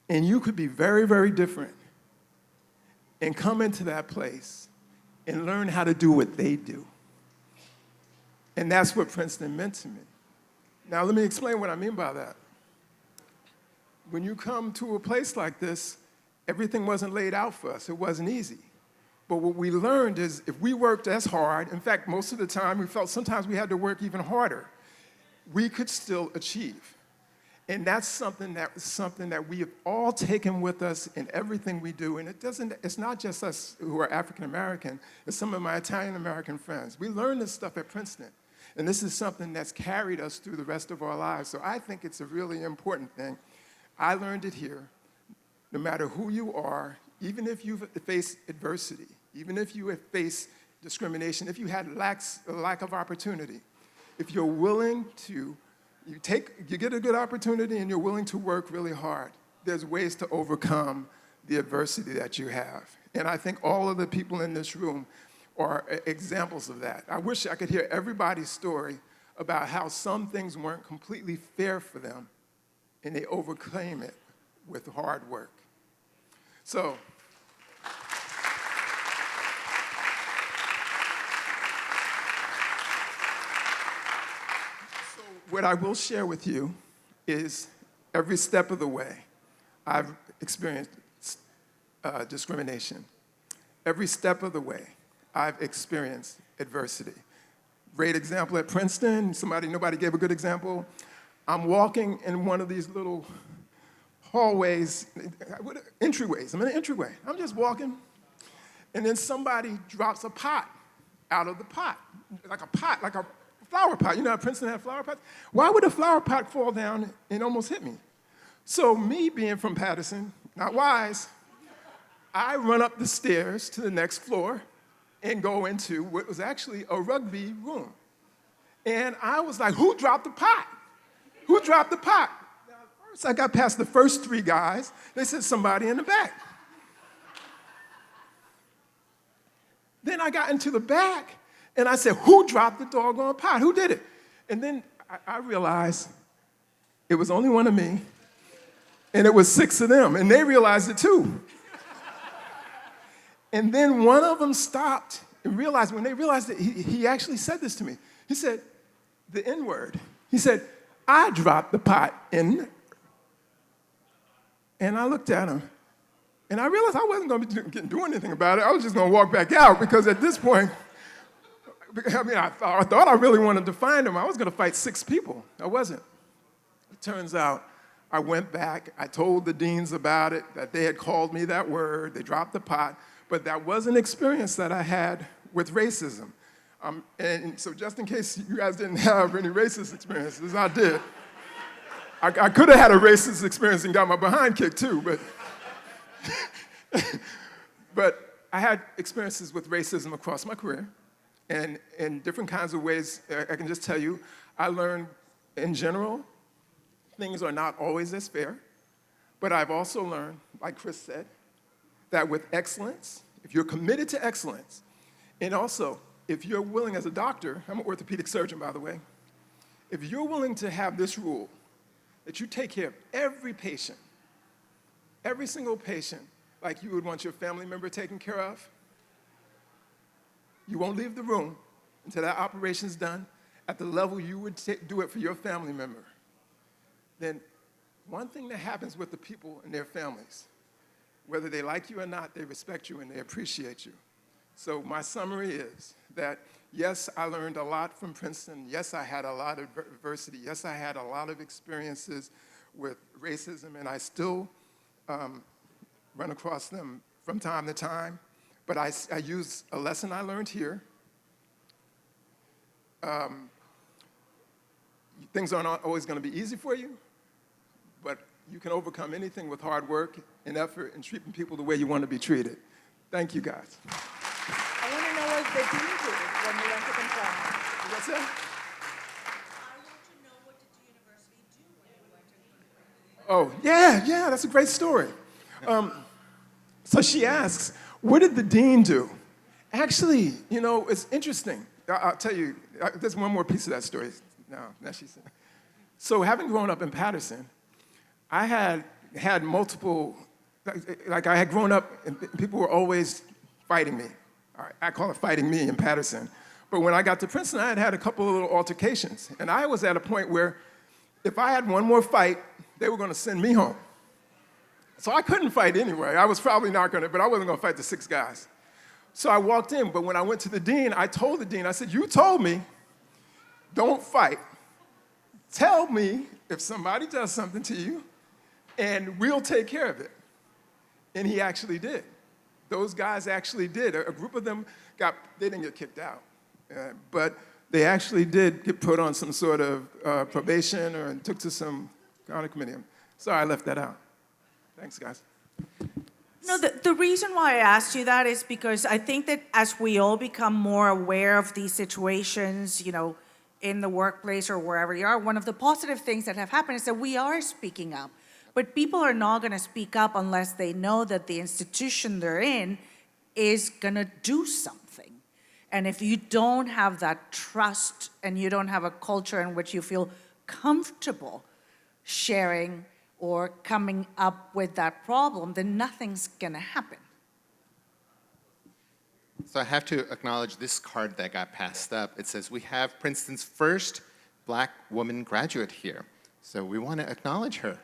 and you could be very, very different and come into that place and learn how to do what they do. And that's what Princeton meant to me. Now, let me explain what I mean by that. When you come to a place like this, everything wasn't laid out for us. It wasn't easy. But what we learned is if we worked as hard, in fact, most of the time, we felt sometimes we had to work even harder, we could still achieve. And that's something that we have all taken with us in everything we do. And it's not just us who are African American, it's some of my Italian American friends. We learned this stuff at Princeton. And this is something that's carried us through the rest of our lives. So I think it's a really important thing. I learned it here. No matter who you are, even if you've faced adversity, even if you have faced discrimination, if you had a lack of opportunity, if you're willing to, you get a good opportunity and you're willing to work really hard, there's ways to overcome the adversity that you have. And I think all of the people in this room are examples of that. I wish I could hear everybody's story about how some things weren't completely fair for them and they overcame it with hard work. So what I will share with you is every step of the way, I've experienced discrimination. Every step of the way, I've experienced adversity. Great example at Princeton. Nobody gave a good example. I'm walking in one of these little hallways, entryways. I'm in an entryway. I'm just walking, and then somebody drops a pot out of the pot, like a flower pot. You know how Princeton had flower pots? Why would a flower pot fall down and almost hit me? So me being from Patterson, not wise, I run up the stairs to the next floor and go into what was actually a rugby room. And I was like, who dropped the pot? Who dropped the pot? Now, first I got past the first 3 guys. They said somebody in the back. Then I got into the back, and I said, who dropped the doggone pot? Who did it? And then I realized it was only one of me, and it was 6 of them, and they realized it too. And then one of them stopped and realized, when they realized it, he actually said this to me. He said, the N-word. He said, I dropped the pot in. And I looked at him, and I realized I wasn't going to be doing anything about it. I was just going to walk back out, because at this point, I thought I really wanted to find him. I was going to fight 6 people. I wasn't. It turns out I went back. I told the deans about it, that they had called me that word. They dropped the pot. But that was an experience that I had with racism. And so just in case you guys didn't have any racist experiences, I did. I could have had a racist experience and got my behind kicked too, but I had experiences with racism across my career. And in different kinds of ways, I can just tell you, I learned in general, things are not always as fair. But I've also learned, like Chris said, that with excellence, if you're committed to excellence, and also if you're willing as a doctor, I'm an orthopedic surgeon, by the way, if you're willing to have this rule, that you take care of every patient, every single patient, like you would want your family member taken care of, you won't leave the room until that operation's done at the level you would do it for your family member, then one thing that happens with the people and their families, whether they like you or not, they respect you and they appreciate you. So my summary is that, yes, I learned a lot from Princeton. Yes, I had a lot of adversity. Yes, I had a lot of experiences with racism, and I still run across them from time to time. But I use a lesson I learned here. Things aren't always going to be easy for you, but you can overcome anything with hard work and effort and treating people the way you want to be treated. Thank you, guys. I want to know what the dean did when you went to confront. What's that? I want to know, what did the university do when you went to confront? Oh, yeah, that's a great story. So she asks, what did the dean do? Actually, it's interesting. I'll tell you, there's one more piece of that story. Now she said. So having grown up in Patterson, I had multiple, like I had grown up and people were always fighting me. All right, I call it fighting me in Patterson. But when I got to Princeton, I had a couple of little altercations. And I was at a point where if I had one more fight, they were going to send me home. So I couldn't fight anyway. I was probably not going to, but I wasn't going to fight the 6 guys. So I walked in, but when I went to the dean, I told the dean, I said, you told me, don't fight. Tell me if somebody does something to you, and we'll take care of it. And he actually did. Those guys actually did. A group of them they didn't get kicked out, but they actually did get put on some sort of probation or took to some honor committee. Sorry, I left that out. Thanks, guys. No, the reason why I asked you that is because I think that as we all become more aware of these situations, in the workplace or wherever you are, one of the positive things that have happened is that we are speaking up. But people are not going to speak up unless they know that the institution they're in is going to do something. And if you don't have that trust and you don't have a culture in which you feel comfortable sharing or coming up with that problem, then nothing's going to happen. So I have to acknowledge this card that got passed up. It says, we have Princeton's first Black woman graduate here. So we want to acknowledge her.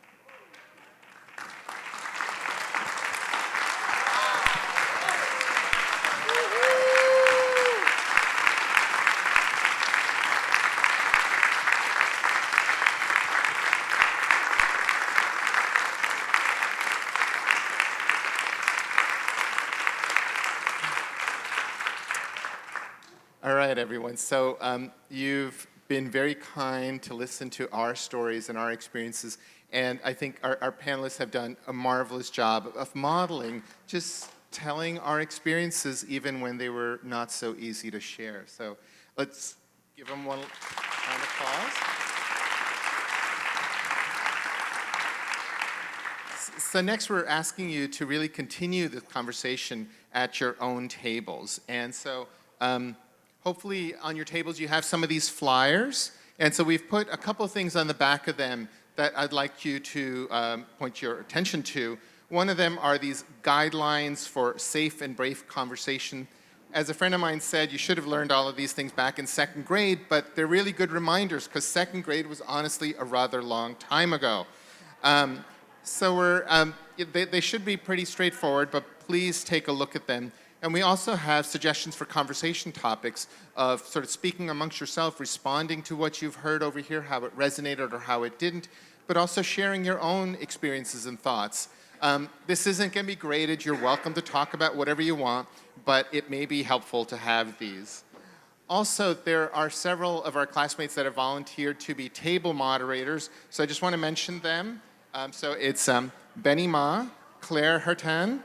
All right, everyone. So you've been very kind to listen to our stories and our experiences, and I think our panelists have done a marvelous job of modeling, just telling our experiences even when they were not so easy to share. So let's give them one round of applause. So next we're asking you to really continue the conversation at your own tables. And so hopefully on your tables you have some of these flyers. And so we've put a couple of things on the back of them that I'd like you to point your attention to. One of them are these guidelines for safe and brave conversation. As a friend of mine said, you should have learned all of these things back in second grade, but they're really good reminders because second grade was honestly a rather long time ago. So they should be pretty straightforward, but please take a look at them. And we also have suggestions for conversation topics of sort of speaking amongst yourself, responding to what you've heard over here, how it resonated or how it didn't, but also sharing your own experiences and thoughts. This isn't going to be graded. You're welcome to talk about whatever you want, but it may be helpful to have these. Also, there are several of our classmates that have volunteered to be table moderators, so I just want to mention them. So it's Benny Ma, Claire Hertan,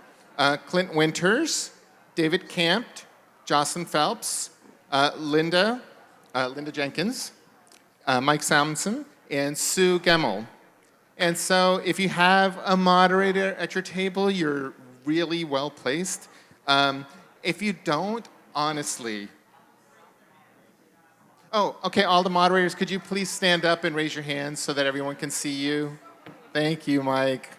Clint Winters, David Camp, Jocelyn Phelps, Linda Jenkins, Mike Salmonson, and Sue Gemmel. And so if you have a moderator at your table, you're really well placed. If you don't, honestly. Oh, okay, all the moderators, could you please stand up and raise your hands so that everyone can see you? Thank you, Mike.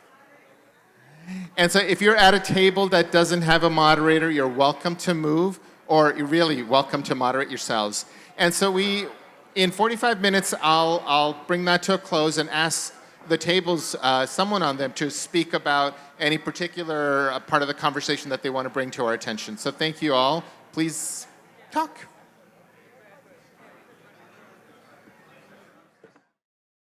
And so if you're at a table that doesn't have a moderator, you're welcome to move, or you're really welcome to moderate yourselves. And so in 45 minutes, I'll bring that to a close and ask the tables, someone on them, to speak about any particular part of the conversation that they want to bring to our attention. So thank you all. Please talk.